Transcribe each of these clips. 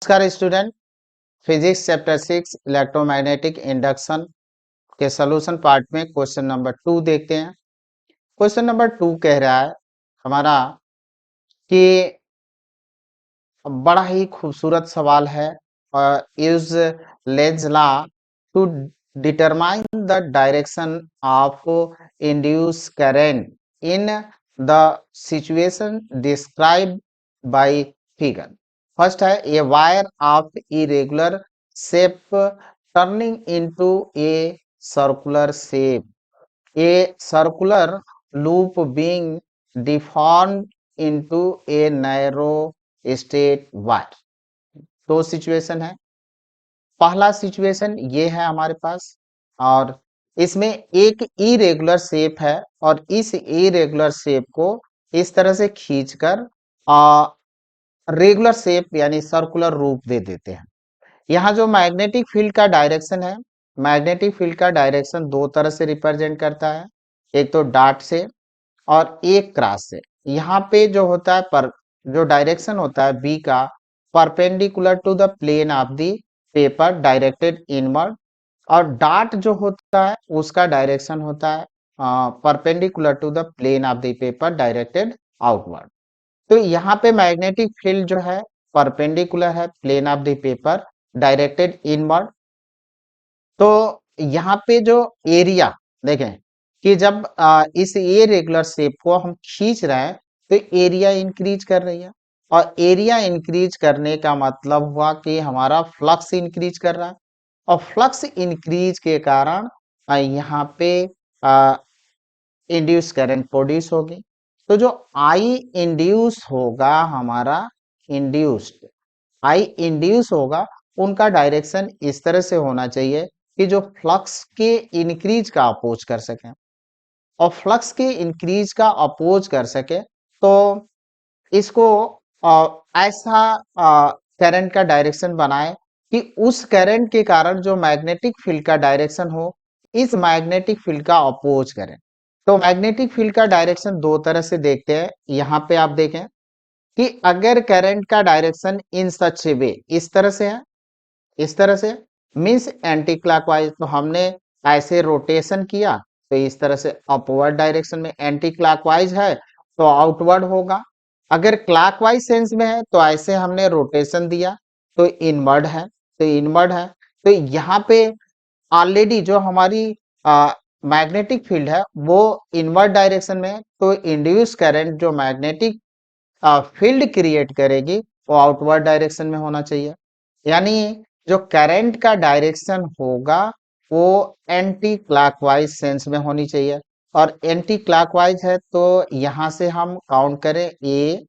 नमस्कार student. Physics chapter 6 electromagnetic induction के solution part में क्वेश्चन नंबर 2 देखते हैं। क्वेश्चन नंबर 2 कह रहा है हमारा कि बड़ा ही खूबसूरत सवाल है। Use Lenz law to determine the direction of induce current in the situation describe by figure. First है a wire of irregular shape turning into a circular shape, a circular loop being deformed into a narrow straight wire। दो situation है। पहला situation ये है हमारे पास, और इसमें एक इरेगुलर शेप है और इस इरेगुलर शेप को इस तरह से खींचकर रेगुलर शेप यानी सर्कुलर रूप दे देते हैं। यहाँ जो मैग्नेटिक फील्ड का डायरेक्शन है, मैग्नेटिक फील्ड का डायरेक्शन दो तरह से रिप्रेजेंट करता है, एक तो डॉट से और एक क्रॉस से। यहाँ पे जो होता है पर जो डायरेक्शन होता है बी का, perpendicular to the plane of the paper directed inward, और डॉट जो होता है उसका डायरेक्शन होता है perpendicular to the plane of the paper directed outward. तो यहाँ पे मैग्नेटिक फील्ड जो है परपेंडिकुलर है plane of the paper directed inward. तो यहाँ पे जो एरिया देखें कि जब इस ए रेगुलर शेप को हम खींच रहे हैं तो एरिया इंक्रीज कर रही है, और एरिया इंक्रीज करने का मतलब हुआ कि हमारा फ्लक्स इंक्रीज कर रहा है, और फ्लक्स इंक्रीज के कारण यहाँ पे इंड्यूस करंट प्रोड्यूस होगी। तो जो आई इंड्यूस होगा हमारा इंड्यूस्ड आई इंड्यूस होगा, उनका डायरेक्शन इस तरह से होना चाहिए कि जो फ्लक्स के इंक्रीज का अपोज कर सके, और फ्लक्स के इंक्रीज का अपोज कर सके तो इसको ऐसा करंट का डायरेक्शन बनाए कि उस करंट के कारण जो मैग्नेटिक फील्ड का डायरेक्शन हो इस मैग्नेटिक फील्ड का अपोज करें। तो मैग्नेटिक फील्ड का डायरेक्शन दो तरह से देखते हैं। यहाँ पे आप देखें कि अगर करंट का डायरेक्शन इन सच वे इस तरह से है, इस तरह से मीन्स एंटी क्लॉकवाइज, तो हमने ऐसे रोटेशन किया तो इस तरह से अपवर्ड डायरेक्शन में, एंटी क्लॉकवाइज है तो आउटवर्ड होगा। अगर क्लॉकवाइज सेंस में है तो ऐसे हमने रोटेशन दिया तो इनवर्ड है, तो इनवर्ड है। तो यहाँ पे ऑलरेडी जो हमारी मैग्नेटिक फील्ड है वो इनवर्ड डायरेक्शन में है, तो इंड्यूस करंट जो मैग्नेटिक फील्ड क्रिएट करेगी वो आउटवर्ड डायरेक्शन में होना चाहिए। यानी जो करंट का डायरेक्शन होगा वो एंटी क्लॉकवाइज सेंस में होनी चाहिए, और एंटी क्लॉकवाइज है तो यहाँ से हम काउंट करें ए,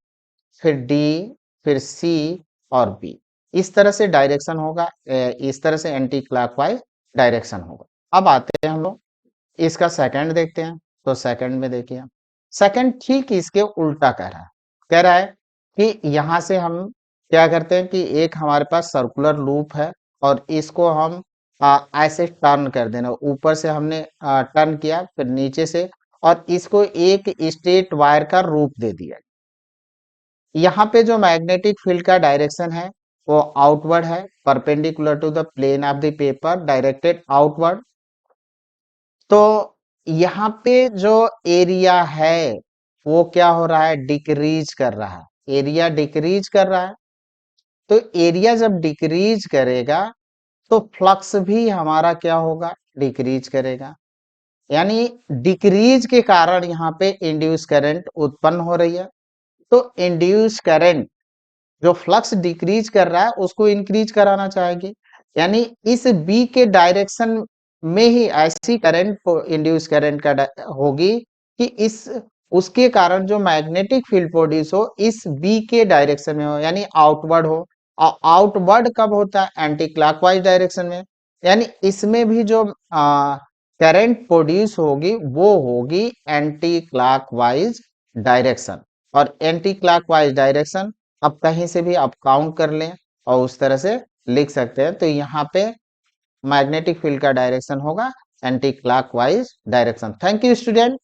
फिर डी, फिर सी और बी, इस तरह से डायरेक्शन होगा, इस तरह से एंटी क्लॉकवाइज डायरेक्शन होगा। अब आते हैं हम लोग इसका सेकंड देखते हैं। तो सेकंड में देखिए, सेकंड ठीक इसके उल्टा कह रहा है कि यहाँ से हम क्या करते हैं कि एक हमारे पास सर्कुलर लूप है और इसको हम ऐसे टर्न कर देना, ऊपर से हमने टर्न किया फिर नीचे से, और इसको एक स्ट्रेट वायर का रूप दे दिया। यहाँ पे जो मैग्नेटिक फील्ड का डायरेक्शन है वो आउटवर्ड है, perpendicular to the plane of the paper directed outward. तो यहाँ पे जो एरिया है वो क्या हो रहा है, डिक्रीज कर रहा है, एरिया डिक्रीज कर रहा है। तो एरिया जब डिक्रीज करेगा तो फ्लक्स भी हमारा क्या होगा, डिक्रीज करेगा। यानी डिक्रीज के कारण यहाँ पे इंड्यूस करंट उत्पन्न हो रही है। तो इंड्यूस करंट जो फ्लक्स डिक्रीज कर रहा है उसको इंक्रीज कराना चाहेगी, यानी इस बी के डायरेक्शन में ही ऐसी करंट इंड्यूस करंट का होगी कि इस उसके कारण जो मैग्नेटिक फील्ड प्रोड्यूस हो इस बी के डायरेक्शन में हो, यानी आउटवर्ड हो। और आउटवर्ड कब होता है, एंटी क्लॉकवाइज डायरेक्शन में। यानी इसमें भी जो करंट प्रोड्यूस होगी वो होगी एंटी क्लॉकवाइज डायरेक्शन, और एंटी क्लॉकवाइज डायरेक्शन अब कहीं से भी आप काउंट कर लें और उस तरह से लिख सकते हैं। तो यहाँ पे मैग्नेटिक फील्ड का डायरेक्शन होगा anti clockwise direction. Thank you student.